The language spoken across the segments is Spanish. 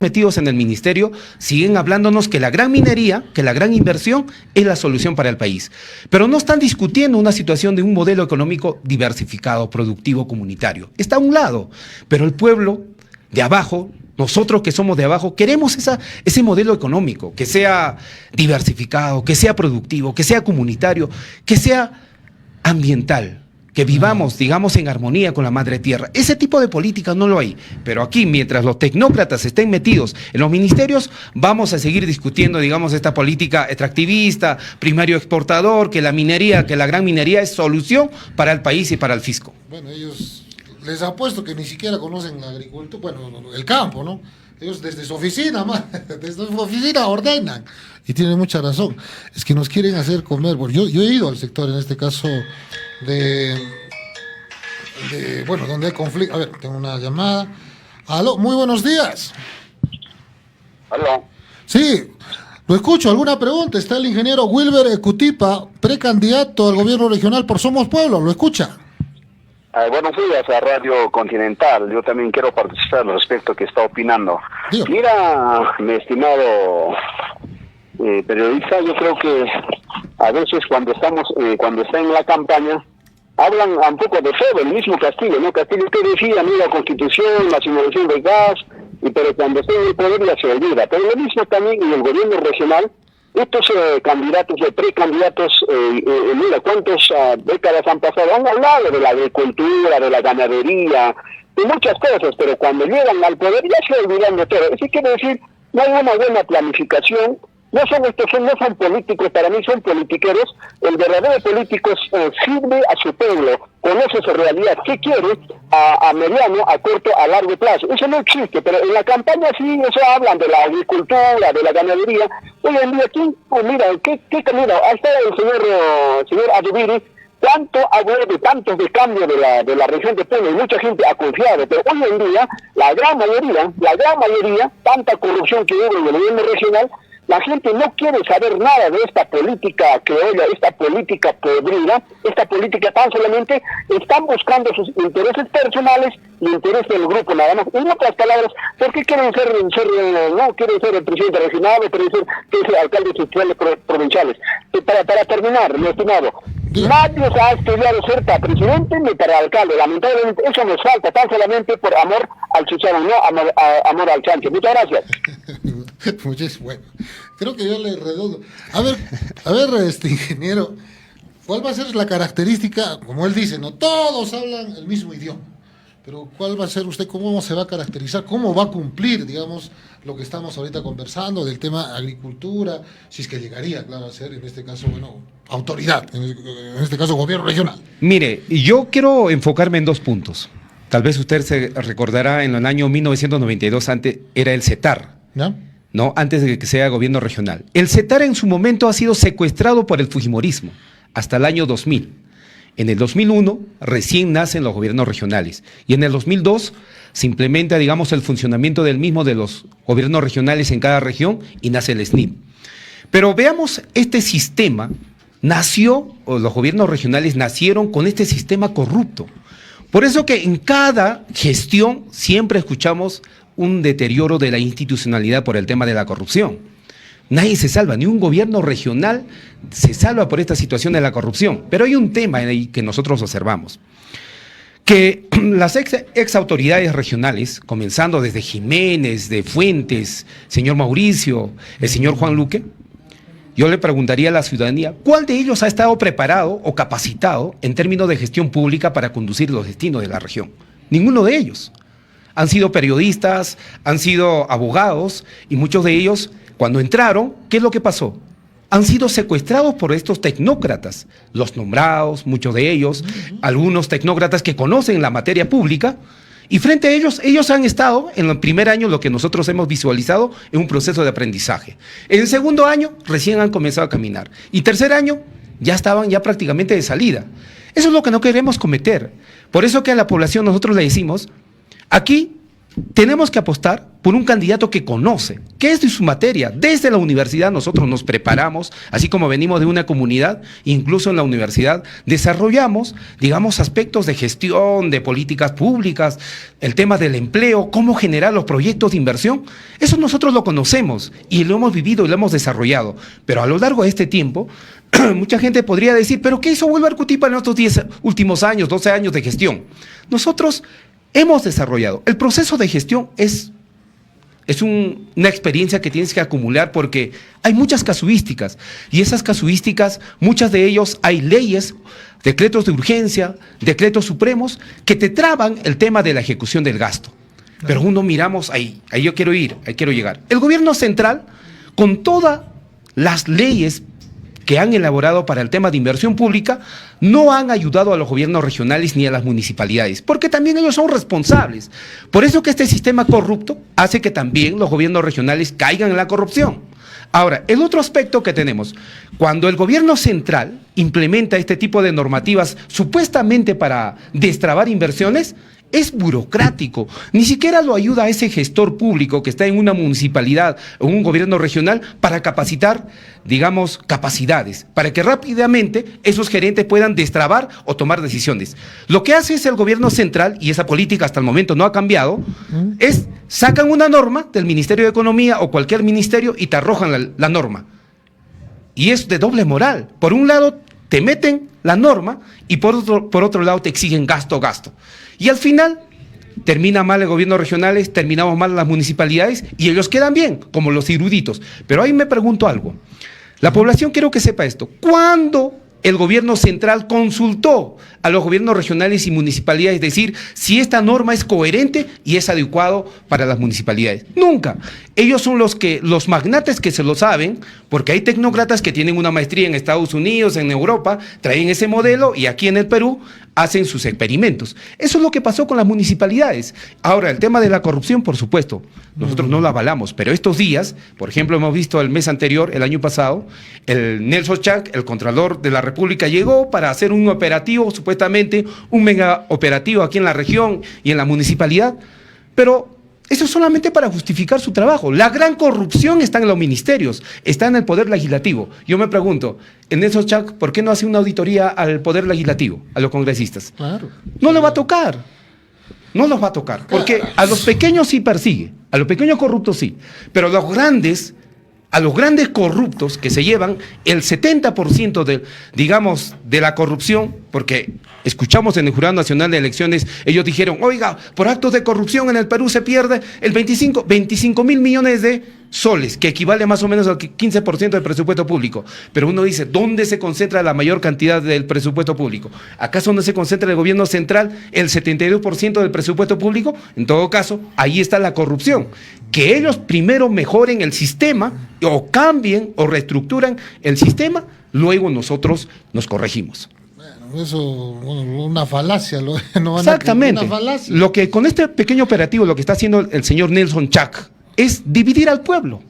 metidos en el ministerio siguen hablándonos que la gran minería, que la gran inversión es la solución para el país. Pero no están discutiendo una situación de un modelo económico diversificado, productivo, comunitario. Está a un lado, pero el pueblo de abajo, nosotros que somos de abajo, queremos ese modelo económico, que sea diversificado, que sea productivo, que sea comunitario, que sea ambiental. Que vivamos, digamos, en armonía con la madre tierra. Ese tipo de política no lo hay. Pero aquí, mientras los tecnócratas estén metidos en los ministerios, vamos a seguir discutiendo, digamos, esta política extractivista, primario exportador, que la minería, que la gran minería es solución para el país y para el fisco. Bueno, ellos, les apuesto que ni siquiera conocen la agricultura, bueno, el campo, ¿no? Ellos desde su oficina, desde su oficina ordenan. Y tienen mucha razón. Es que nos quieren hacer comer. Bueno, yo he ido al sector, en este caso, bueno, donde hay conflicto. A ver, tengo una llamada. Aló, muy buenos días. Aló. Sí, lo escucho. ¿Alguna pregunta? Está el ingeniero Wilber Cutipa, precandidato al gobierno regional por Somos Pueblo. ¿Lo escucha? Buenos días a Radio Continental. Yo también quiero participar al respecto que está opinando. Digo. Mira, mi estimado periodista, yo creo que a veces cuando está en la campaña, hablan un poco de todo, el mismo Castillo, ¿no? Castillo que decía, mira, la Constitución, nacionalización del gas, pero cuando está en el poder ya se olvida. Pero lo mismo también en el gobierno regional, estos candidatos, precandidatos, mira, cuántas décadas han pasado, han hablado de la agricultura, de la ganadería, de muchas cosas, pero cuando llegan al poder ya se olvidan de todo. Eso quiere decir, no hay una buena planificación. No son políticos, para mí son politiqueros. El verdadero político sirve a su pueblo, conoce su realidad, qué quiere a mediano, a corto, a largo plazo. Eso no existe, pero en la campaña sí, eso hablan de la agricultura, de la ganadería. Hoy en día, mira, hasta el señor Adubiri, tanto habló de tantos de cambio de la región de Puno y mucha gente ha confiado, pero hoy en día, la gran mayoría, tanta corrupción que hubo en el gobierno regional, la gente no quiere saber nada de esta política criolla, esta política podrida, esta política tan solamente están buscando sus intereses personales y interés del grupo nada más. En otras palabras, ¿por qué quieren ser el presidente regional o quieren ser alcaldes seccionales provinciales? Para terminar, mi estimado, nadie ha estudiado ser para presidente ni para alcalde. Lamentablemente eso nos falta tan solamente por amor al chicharrón, no amor al chancho. Muchas gracias. Bueno, creo que yo le redondo. A ver, ingeniero, ¿cuál va a ser la característica? Como él dice, no todos hablan el mismo idioma, pero ¿cuál va a ser usted? ¿Cómo se va a caracterizar? ¿Cómo va a cumplir, digamos, lo que estamos ahorita conversando del tema agricultura? Si es que llegaría, claro, a ser, en este caso, bueno, autoridad, en este caso, gobierno regional. Mire, yo quiero enfocarme en 2 puntos. Tal vez usted se recordará, en el año 1992, antes era el CETAR. ¿Ya? ¿No? Antes de que sea gobierno regional. El CETAR en su momento ha sido secuestrado por el fujimorismo hasta el año 2000. En el 2001 recién nacen los gobiernos regionales y en el 2002 se implementa, digamos, el funcionamiento del mismo de los gobiernos regionales en cada región y nace el SNIP. Pero veamos, este sistema los gobiernos regionales nacieron con este sistema corrupto. Por eso que en cada gestión siempre escuchamos un deterioro de la institucionalidad por el tema de la corrupción. Nadie se salva, ni un gobierno regional se salva por esta situación de la corrupción. Pero hay un tema ahí que nosotros observamos, que las ex autoridades regionales, comenzando desde Jiménez, de Fuentes, señor Mauricio, el señor Juan Luque, yo le preguntaría a la ciudadanía, ¿cuál de ellos ha estado preparado o capacitado en términos de gestión pública para conducir los destinos de la región? Ninguno de ellos. Han sido periodistas, han sido abogados y muchos de ellos, cuando entraron, ¿qué es lo que pasó? Han sido secuestrados por estos tecnócratas, los nombrados, muchos de ellos, algunos tecnócratas que conocen la materia pública, y frente a ellos han estado en el primer año, lo que nosotros hemos visualizado, en un proceso de aprendizaje. En el segundo año, recién han comenzado a caminar. Y tercer año, ya estaban prácticamente de salida. Eso es lo que no queremos cometer. Por eso que a la población nosotros le decimos, aquí tenemos que apostar por un candidato que conoce, que es de su materia. Desde la universidad nosotros nos preparamos, así como venimos de una comunidad, incluso en la universidad desarrollamos, digamos, aspectos de gestión, de políticas públicas, el tema del empleo, cómo generar los proyectos de inversión. Eso nosotros lo conocemos y lo hemos vivido y lo hemos desarrollado. Pero a lo largo de este tiempo, mucha gente podría decir, ¿pero qué hizo Wilber Cutipa en estos 10 últimos años, 12 años de gestión? Nosotros hemos desarrollado. El proceso de gestión es una experiencia que tienes que acumular porque hay muchas casuísticas y esas casuísticas, muchas de ellos hay leyes, decretos de urgencia, decretos supremos que te traban el tema de la ejecución del gasto. Pero uno miramos ahí yo quiero ir, ahí quiero llegar. El gobierno central, con todas las leyes que han elaborado para el tema de inversión pública, no han ayudado a los gobiernos regionales ni a las municipalidades, porque también ellos son responsables. Por eso que este sistema corrupto hace que también los gobiernos regionales caigan en la corrupción. Ahora, el otro aspecto que tenemos, cuando el gobierno central implementa este tipo de normativas supuestamente para destrabar inversiones, es burocrático, ni siquiera lo ayuda a ese gestor público que está en una municipalidad o un gobierno regional para capacitar, digamos, capacidades, para que rápidamente esos gerentes puedan destrabar o tomar decisiones. Lo que hace es el gobierno central, y esa política hasta el momento no ha cambiado, es sacan una norma del Ministerio de Economía o cualquier ministerio y te arrojan la norma. Y es de doble moral. Por un lado, te meten la norma y por otro lado te exigen gasto. Y al final termina mal el gobierno regionales, terminamos mal las municipalidades y ellos quedan bien, como los eruditos. Pero ahí me pregunto algo. La población quiero que sepa esto. ¿Cuándo el gobierno central consultó a los gobiernos regionales y municipalidades, es decir, si esta norma es coherente y es adecuado para las municipalidades? Nunca. Ellos son los magnates que se lo saben, porque hay tecnócratas que tienen una maestría en Estados Unidos, en Europa, traen ese modelo y aquí en el Perú hacen sus experimentos. Eso es lo que pasó con las municipalidades. Ahora, el tema de la corrupción, por supuesto, nosotros no lo avalamos, pero estos días, por ejemplo, hemos visto el mes anterior, el año pasado, el Nelson Chac, el Contralor de la República, llegó para hacer un operativo, supuestamente un mega operativo aquí en la región y en la municipalidad, pero eso es solamente para justificar su trabajo. La gran corrupción está en los ministerios, está en el Poder Legislativo. Yo me pregunto, en Nelson Chac, ¿por qué no hace una auditoría al Poder Legislativo, a los congresistas? Claro. No le va a tocar. No los va a tocar, porque a los pequeños sí persigue, a los pequeños corruptos sí, pero a los grandes corruptos que se llevan el 70% de la corrupción, porque escuchamos en el Jurado Nacional de Elecciones, ellos dijeron, oiga, por actos de corrupción en el Perú se pierde el 25 mil millones de soles, que equivale más o menos al 15% del presupuesto público. Pero uno dice, ¿dónde se concentra la mayor cantidad del presupuesto público? ¿Acaso no se concentra el gobierno central el 72% del presupuesto público? En todo caso, ahí está la corrupción. Que ellos primero mejoren el sistema o cambien o reestructuran el sistema, luego nosotros nos corregimos. Bueno, eso, una falacia. No van Exactamente. una falacia. Lo que con este pequeño operativo, lo que está haciendo el señor Nelson Chac es dividir al pueblo.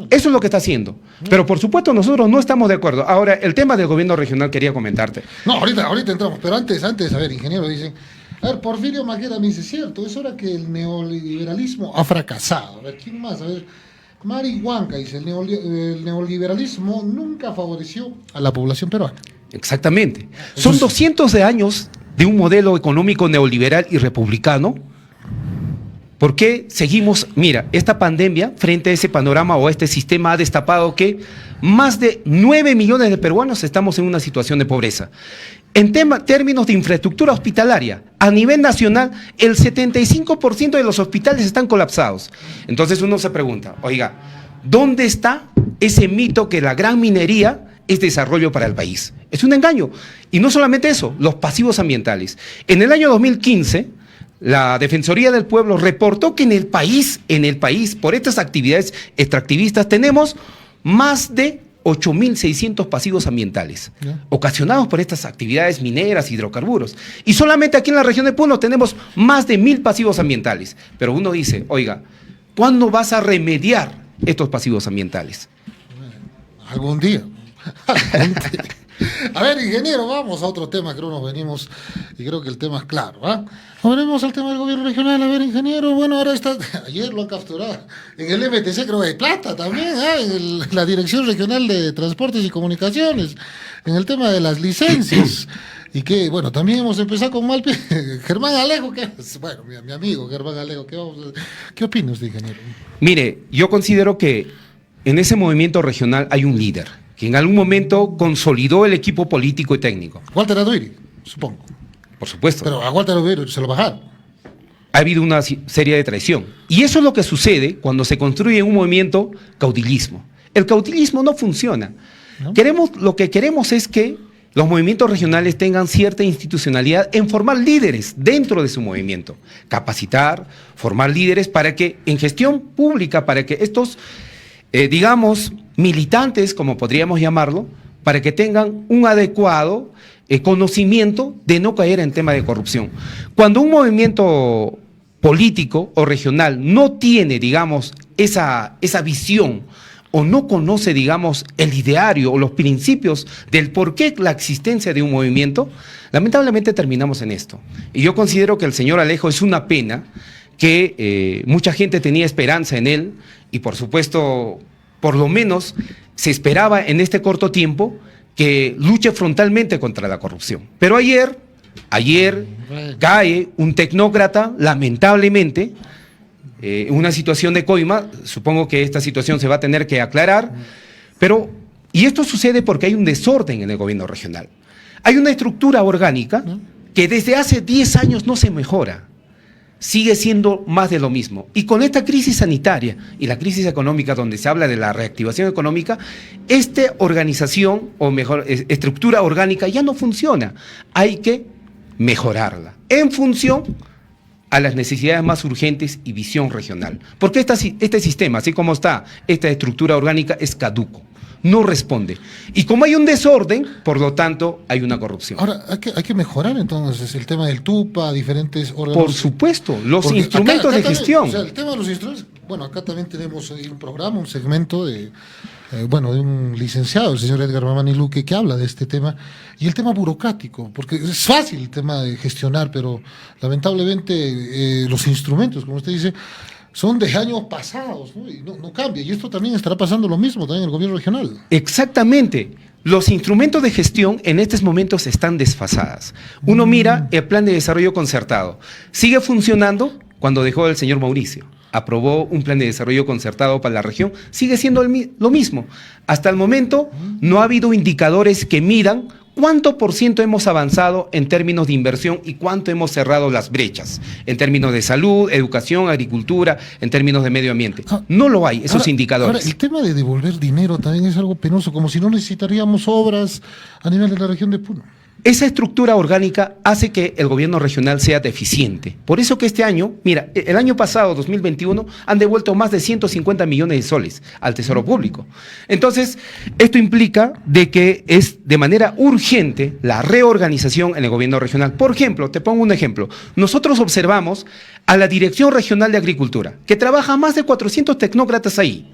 Eso es lo que está haciendo. Pero por supuesto nosotros no estamos de acuerdo. Ahora, el tema del gobierno regional quería comentarte. No, ahorita entramos, pero antes, a ver, ingeniero, dicen, a ver, Porfirio Maquera me dice, cierto, es hora que el neoliberalismo ha fracasado. A ver, ¿quién más? A ver, Mari Huanca dice, el neoliberalismo nunca favoreció a la población peruana. Exactamente. Son 200 de años de un modelo económico neoliberal y republicano. ¿Por qué seguimos? Mira, esta pandemia, frente a ese panorama o a este sistema, ha destapado que más de 9 millones de peruanos estamos en una situación de pobreza. En términos de infraestructura hospitalaria, a nivel nacional, el 75% de los hospitales están colapsados. Entonces uno se pregunta, oiga, ¿dónde está ese mito que la gran minería es desarrollo para el país? Es un engaño. Y no solamente eso, los pasivos ambientales. En el año 2015... la Defensoría del Pueblo reportó que en el país, por estas actividades extractivistas, tenemos más de 8.600 pasivos ambientales, ocasionados por estas actividades mineras, hidrocarburos. Y solamente aquí en la región de Puno tenemos más de 1.000 pasivos ambientales. Pero uno dice, oiga, ¿cuándo vas a remediar estos pasivos ambientales? Algún día. A ver, ingeniero, vamos a otro tema, creo nos venimos, y creo que el tema es claro, ¿ah? Volvemos al tema del gobierno regional. A ver, ingeniero, bueno, ahora está, ayer lo han capturado, en el MTC creo que hay plata también, ¿ah? La Dirección Regional de Transportes y Comunicaciones, en el tema de las licencias, y que, bueno, también hemos empezado con mal pie. Germán Alejo, bueno, mi amigo Germán Alejo, ¿qué opina usted, ingeniero? Mire, yo considero que en ese movimiento regional hay un líder que en algún momento consolidó el equipo político y técnico. Walter Aduiri, supongo. Por supuesto. Pero a Walter Aduiri se lo bajaron. Ha habido una serie de traición. Y eso es lo que sucede cuando se construye un movimiento caudillismo. El caudillismo no funciona. ¿No? Lo que queremos es que los movimientos regionales tengan cierta institucionalidad en formar líderes dentro de su movimiento. Capacitar, formar líderes para que en gestión pública, para que estos, digamos, militantes, como podríamos llamarlo, para que tengan un adecuado conocimiento de no caer en tema de corrupción. Cuando un movimiento político o regional no tiene, digamos, esa visión o no conoce, digamos, el ideario o los principios del por qué la existencia de un movimiento, lamentablemente terminamos en esto. Y yo considero que el señor Alejo es una pena, que mucha gente tenía esperanza en él y por supuesto, por lo menos se esperaba en este corto tiempo que luche frontalmente contra la corrupción. Pero ayer cae un tecnócrata, lamentablemente, una situación de coima. Supongo que esta situación se va a tener que aclarar, y esto sucede porque hay un desorden en el gobierno regional. Hay una estructura orgánica que desde hace 10 años no se mejora. Sigue siendo más de lo mismo. Y con esta crisis sanitaria y la crisis económica, donde se habla de la reactivación económica, esta organización, o mejor, estructura orgánica ya no funciona. Hay que mejorarla en función a las necesidades más urgentes y visión regional. Porque este sistema, así como está, esta estructura orgánica es caduco, no responde. Y como hay un desorden, por lo tanto, hay una corrupción. Ahora, hay que mejorar entonces el tema del TUPA, diferentes órganos. Por supuesto, los Porque instrumentos acá de también, gestión. o sea, el tema de los instrumentos, bueno, acá también tenemos un programa, un segmento de un licenciado, el señor Edgar Mamani Luque, que habla de este tema, y el tema burocrático, porque es fácil el tema de gestionar, pero lamentablemente los instrumentos, como usted dice, son de años pasados, ¿no? Y no cambia. Y esto también estará pasando lo mismo también en el gobierno regional. Exactamente. Los instrumentos de gestión en estos momentos están desfasadas. Uno mira el plan de desarrollo concertado. Sigue funcionando cuando dejó el señor Mauricio. Aprobó un plan de desarrollo concertado para la región. Sigue siendo lo mismo. Hasta el momento no ha habido indicadores que midan cuánto por ciento hemos avanzado en términos de inversión y cuánto hemos cerrado las brechas en términos de salud, educación, agricultura, en términos de medio ambiente. No lo hay, esos indicadores. Ahora, el tema de devolver dinero también es algo penoso, como si no necesitaríamos obras a nivel de la región de Puno. Esa estructura orgánica hace que el gobierno regional sea deficiente. Por eso que este año, mira, el año pasado, 2021, han devuelto más de 150 millones de soles al Tesoro Público. Entonces, esto implica de que es de manera urgente la reorganización en el gobierno regional. Por ejemplo, te pongo un ejemplo. Nosotros observamos a la Dirección Regional de Agricultura, que trabaja más de 400 tecnócratas ahí.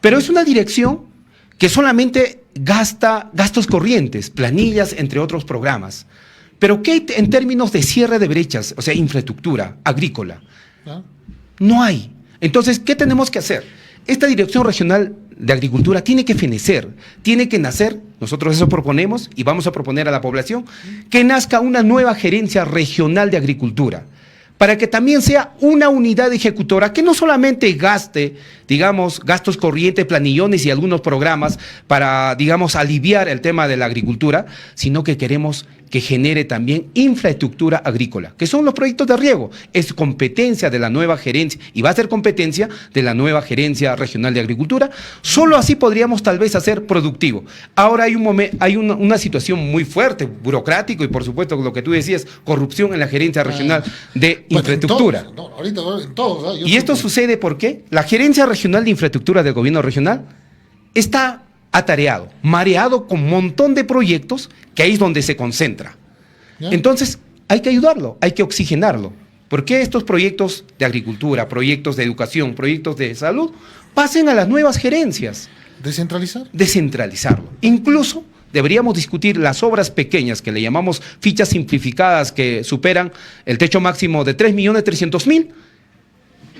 Pero es una dirección que solamente gasta gastos corrientes, planillas, entre otros programas. Pero ¿qué hay en términos de cierre de brechas, o sea, infraestructura agrícola? No hay. Entonces, ¿qué tenemos que hacer? Esta Dirección Regional de Agricultura tiene que fenecer, tiene que nacer, nosotros eso proponemos y vamos a proponer a la población, que nazca una nueva gerencia regional de agricultura, para que también sea una unidad ejecutora que no solamente gaste, digamos, gastos corrientes, planillones y algunos programas para, digamos, aliviar el tema de la agricultura, sino que queremos que genere también infraestructura agrícola, que son los proyectos de riego. Es competencia de la nueva gerencia y va a ser competencia de la nueva gerencia regional de agricultura. Solo así podríamos tal vez hacer productivo. Ahora hay una situación muy fuerte, burocrático y por supuesto lo que tú decías, corrupción en la gerencia regional de infraestructura. Ahorita en todos. Y esto sucede porque la gerencia regional de infraestructura del gobierno regional está atareado, mareado con un montón de proyectos que ahí es donde se concentra. ¿Ya? Entonces hay que ayudarlo, hay que oxigenarlo. Porque estos proyectos de agricultura, proyectos de educación, proyectos de salud, pasen a las nuevas gerencias. ¿Descentralizar? Descentralizarlo. Incluso deberíamos discutir las obras pequeñas, que le llamamos fichas simplificadas, que superan el techo máximo de 3.300.000,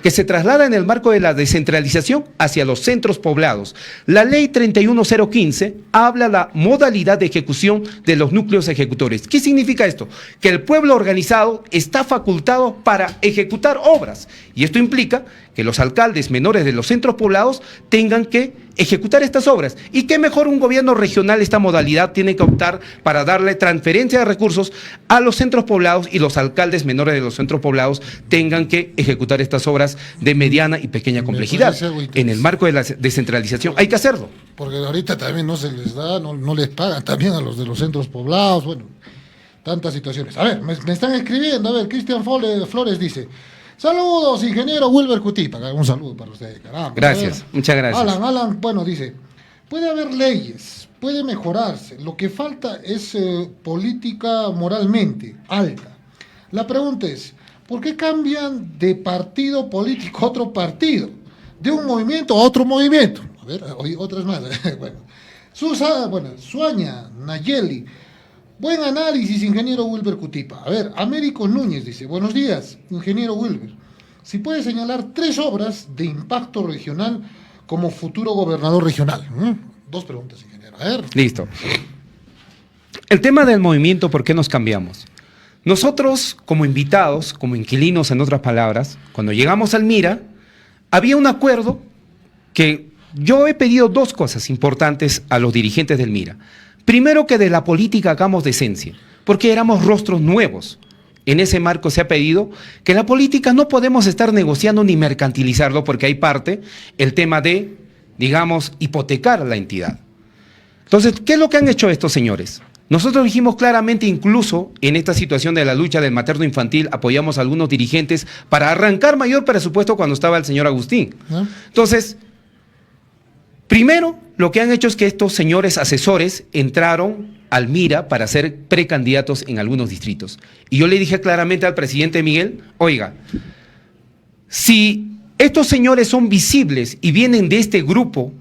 que se traslada en el marco de la descentralización hacia los centros poblados. La ley 31015 habla de la modalidad de ejecución de los núcleos ejecutores. ¿Qué significa esto? Que el pueblo organizado está facultado para ejecutar obras, y esto implica que los alcaldes menores de los centros poblados tengan que ejecutar estas obras. Y qué mejor un gobierno regional, esta modalidad tiene que optar para darle transferencia de recursos a los centros poblados, y los alcaldes menores de los centros poblados tengan que ejecutar estas obras de mediana y pequeña complejidad. En el marco de la descentralización hay que hacerlo. Porque ahorita también no se les da, no les pagan también a los de los centros poblados, bueno, tantas situaciones. A ver, me están escribiendo, a ver, Cristian Flores dice: saludos, ingeniero Wilber Cutipa. Un saludo para usted, caramba. Gracias, muchas gracias. Alan, bueno, dice: puede haber leyes, puede mejorarse, lo que falta es política moralmente alta. La pregunta es: ¿por qué cambian de partido político a otro partido? De un movimiento a otro movimiento. A ver, otras más. Suaña, Nayeli. Buen análisis, ingeniero Wilber Cutipa. A ver, Américo Núñez dice: buenos días, ingeniero Wilber. Si puede señalar 3 obras de impacto regional como futuro gobernador regional. 2 preguntas, ingeniero. A ver. Listo. El tema del movimiento, ¿por qué nos cambiamos? Nosotros, como invitados, como inquilinos, en otras palabras, cuando llegamos al Mira, había un acuerdo que yo he pedido 2 cosas importantes a los dirigentes del Mira. Primero, que de la política hagamos decencia, porque éramos rostros nuevos. En ese marco se ha pedido que la política no podemos estar negociando ni mercantilizarlo, porque hay parte el tema de, digamos, hipotecar la entidad. Entonces, ¿qué es lo que han hecho estos señores? Nosotros dijimos claramente, incluso en esta situación de la lucha del materno infantil, apoyamos a algunos dirigentes para arrancar mayor presupuesto cuando estaba el señor Agustín. Entonces, primero, lo que han hecho es que estos señores asesores entraron al Mira para ser precandidatos en algunos distritos. Y yo le dije claramente al presidente Miguel: oiga, si estos señores son visibles y vienen de este grupo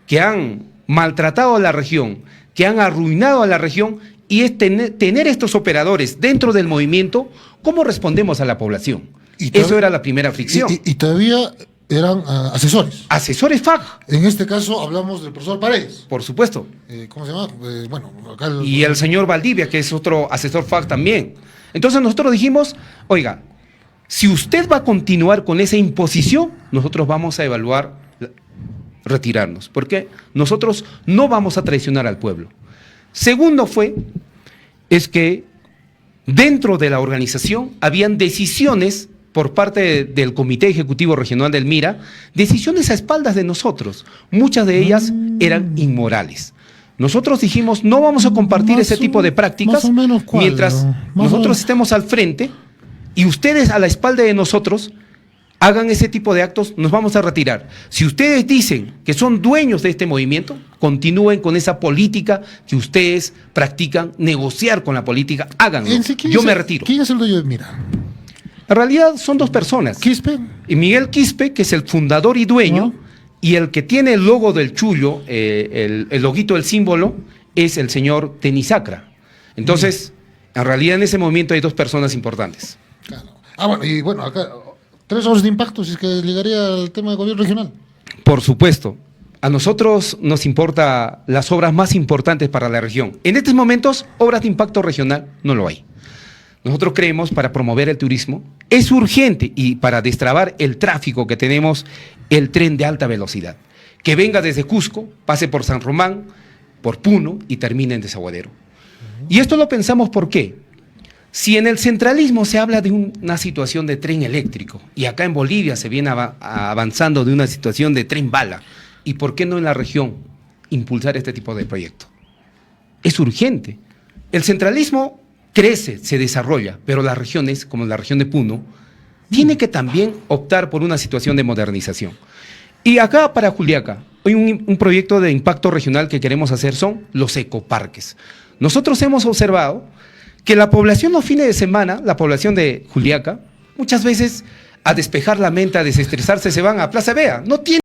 que han maltratado a la región, que han arruinado a la región, y es tener estos operadores dentro del movimiento, ¿cómo respondemos a la población? Eso era la primera fricción. Y todavía eran asesores. Asesores FAG. En este caso hablamos del profesor Paredes. Por supuesto. ¿Cómo se llama? Acá y el señor Valdivia, que es otro asesor FAG también. Entonces nosotros dijimos: oiga, si usted va a continuar con esa imposición, nosotros vamos a evaluar retirarnos, porque nosotros no vamos a traicionar al pueblo. Segundo es que dentro de la organización habían decisiones por parte del Comité Ejecutivo Regional del Mira, decisiones a espaldas de nosotros. Muchas de ellas eran inmorales. Nosotros dijimos: no vamos a compartir ese tipo de prácticas mientras nosotros estemos al frente, y ustedes a la espalda de nosotros hagan ese tipo de actos, nos vamos a retirar. Si ustedes dicen que son dueños de este movimiento, continúen con esa política que ustedes practican, negociar con la política, háganlo. Yo me retiro. ¿Quién es el dueño de Mira? En realidad son 2 personas. ¿Quispe? Y Miguel Quispe, que es el fundador y dueño, y el que tiene el logo del chullo, el loguito, el símbolo, es el señor Tenisacra. Entonces, en realidad en ese movimiento hay 2 personas importantes. Claro. Acá 3 obras de impacto, si es que llegaría al tema de gobierno regional. Por supuesto. A nosotros nos importa las obras más importantes para la región. En estos momentos, obras de impacto regional no lo hay. Nosotros creemos, para promover el turismo, es urgente, y para destrabar el tráfico que tenemos, el tren de alta velocidad, que venga desde Cusco, pase por San Román, por Puno y termine en Desaguadero. Y esto lo pensamos, ¿por qué? Si en el centralismo se habla de una situación de tren eléctrico, y acá en Bolivia se viene avanzando de una situación de tren bala, ¿y por qué no en la región impulsar este tipo de proyecto? Es urgente. El centralismo crece, se desarrolla, pero las regiones, como la región de Puno, tiene que también optar por una situación de modernización. Y acá para Juliaca, hoy un proyecto de impacto regional que queremos hacer son los ecoparques. Nosotros hemos observado que la población los fines de semana, la población de Juliaca, muchas veces a despejar la mente, a desestresarse, se van a Plaza Vea. No tiene